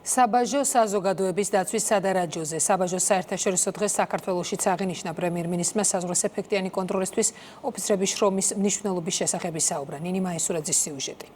საბაჟო საზოგადოების დაცვის სადარაჯოზე საბაჟოს საერთაშორისო დღეს საქართველოშიც აღინიშნა პრემიერ-მინისტრმა საზღვრის ეფექტიანი კონტროლისთვის ოფიცრების შრომის მნიშვნელობის შესახებ ისაუბრა. ნინი მაისურაძის სიუჟეტი.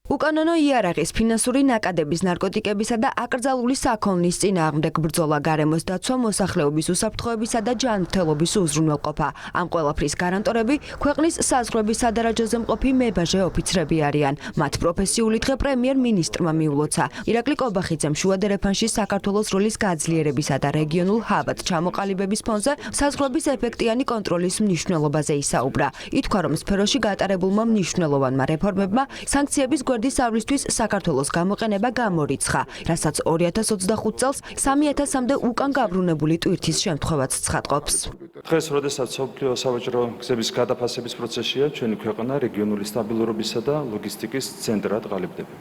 უკანონო იარაღის, ფინანსური ნაკადების, ნარკოტიკებისა და აკრძალული საქონლის წინააღმდეგ ბრძოლა, გარემოს დაცვა, მოსახლეობის უსაფრთხოებისა და ჯანმრთელობის უზრუნველყოფა. ამ ყველაფრის გარანტორები ქვეყნის საზღვრების სადარაჯოზე მყოფი მებაჟე ოფიცრები არიან. მათ პროფესიული დღე პრემიერ-მინისტრმა მიულოცა. ირაკლი კობახიძემ შუადერეფანში საქართველოს როლის გაძლიერებისა და რეგიონულ ჰაბად ჩამოყალიბების ფონზე საზღვრების ეფექტიანი კონტროლის მნიშვნელობაზე ისაუბრა. ითქვა, რომ სფეროში გატარებულმა მნიშვნელოვანმა რეფორმებმა სანქციების გვერდისავლისთვის საქართველოს გამოყენება გამორიცხა, რასაც 2025 წელს 3000-მდე უკან გაბრუნებული ტვირთის შემთხვევაც ცხადყოფს. დღეს, როდესაც მსოფლიო სავაჭრო გზების გადაფასების პროცესია, ჩვენი ქვეყანა რეგიონული სტაბილურობისა და ლოგისტიკის ცენტრად ყალიბდება.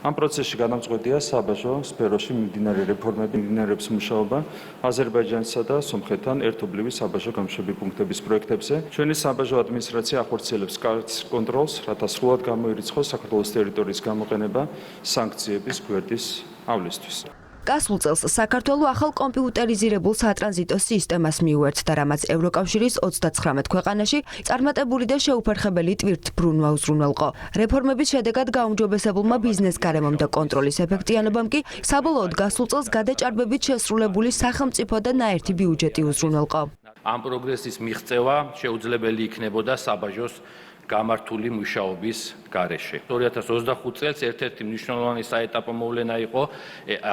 ამ პროცესში გადამწყვეტია საბაჟო სფეროში მიმდინარე რეფორმები, მიმდინარეობს მუშაობა აზერბაიჯანსა და სომხეთთან ერთობლივი საბაჟო გამშვები პუნქტების პროექტებზე. ჩვენი საბაჟო ადმინისტრაცია ახორციელებს კარგ კონტროლს, რათა სრულად გამოირიცხოს საქართველოს ტერიტორიის გამოყენება სანქციების გვერდისავლისთვის. გასულ წელს საქართველო ახალ კომპიუტერიზირებულ სატრანზიტო სისტემას მიუერთდა, რამაც ევროკავშირის 39 ქვეყანაში წარმატებული და შეუფერხებელი ტვირთბრუნვა უზრუნველყო. რეფორმების შედეგად გაუმჯობესებულმა ბიზნეს გარემომ და კონტროლის ეფექტიანობამ კი საბოლოოდ გასულ წელს გადაჭარბებით შესრულებული სახელმწიფო და ნაერთი ბიუჯეტი უზრუნველყო. ამ პროგრესის მიღწევა შეუძლებელი იქნებოდა საბაჟოს გამართული მუშაობის გარეშე. 2025 წელს ერთ-ერთი მნიშვნელოვანი საეტაპო მოვლენა იყო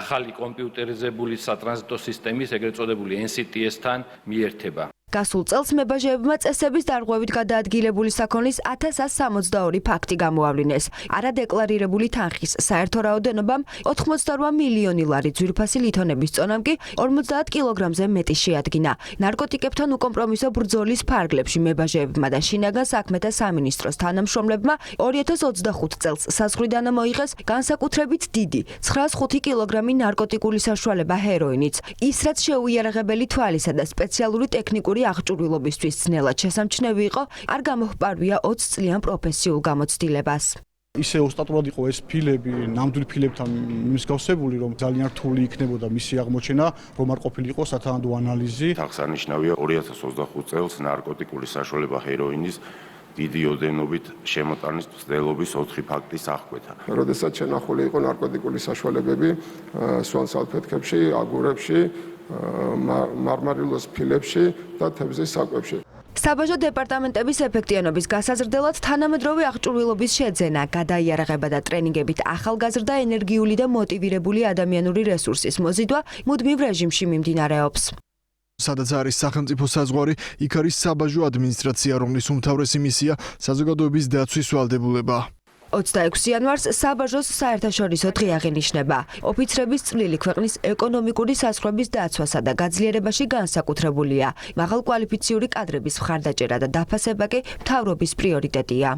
ახალი კომპიუტერიზებული სატრანზიტო სისტემის, ეგრეთ წოდებული NCTS-თან მიერთება. გასულ წელს მებაჟეებმა წესების დარღვევით გადაადგილებული საქონლის 1162 ფაქტი გამოავლინეს. არადეკლარირებული თანხის საერთო რაოდენობამ 88 მილიონი ლარი, ძვირფასი ლითონების წონამ კი 50 კილოგრამზე მეტი შეადგინა. ნარკოტიკებთან უკომპრომისო ბრძოლის ფარგლებში მებაჟეებმა და შინაგან საქმეთა სამინისტროს თანამშრომლებმა 2025 წელს საზღვრიდან მოიღეს განსაკუთრებით დიდი 905 კილოგრამი ნარკოტიკული საშუალება ჰეროინიც. ის, რაც შეუიარაღებელი თვალისა და სპეციალური ტექნიკური აღჭურვილობისთვის ძნელად შესამჩნევი იყო, არ გამოჰპარვია 20 წლიან პროფესიულ გამოცდილებას. ისე ოსტატურად იყო ეს ფილები, ნამდვილ ფილებთან მსგავსებული, რომ ძალიან რთული იქნებოდა მისი აღმოჩენა, რომ არ ყოფილიყო სათანადო ანალიზი. აღსანიშნავია 2025 წელს ნარკოტიკული საშუალება ჰეროინის დიდი ოდენობით შემოტანის მცდელობის 4 ფაქტის აღკვეთა. როდესაც შენახული იყო ნარკოტიკული საშუალებები სვანსალფეთქებში, აგურებში, მარმარილოს ფილებში და თევზის საკვებში. საბაჟო დეპარტამენტების ეფექტიანობის გასაზრდელად თანამედროვე აღჭურვილობის შეძენა, გადაიარაღება და ტრენინგებით ახალგაზრდა ენერგიული და მოტივირებული ადამიანური რესურსის მოზიდვა მუდმივ რეჟიმში მიმდინარეობს. სადაც არის სახელმწიფო საზღვარი, იქ არის საბაჟო ადმინისტრაცია, რომლის უმთავრესი მისია საზოგადოების დაცვის ვალდებულება. 26 იანვარს საბაჟოს საერთაშორისო დღე აღინიშნება. ოფიცრების წვლილი ქვეყნის ეკონომიკური საზღვრების დაცვასა და გაძლიერებაში განსაკუთრებულია. მაღალკვალიფიციური კადრების მხარდაჭერა და დაფასება კი მთავრობის პრიორიტეტია.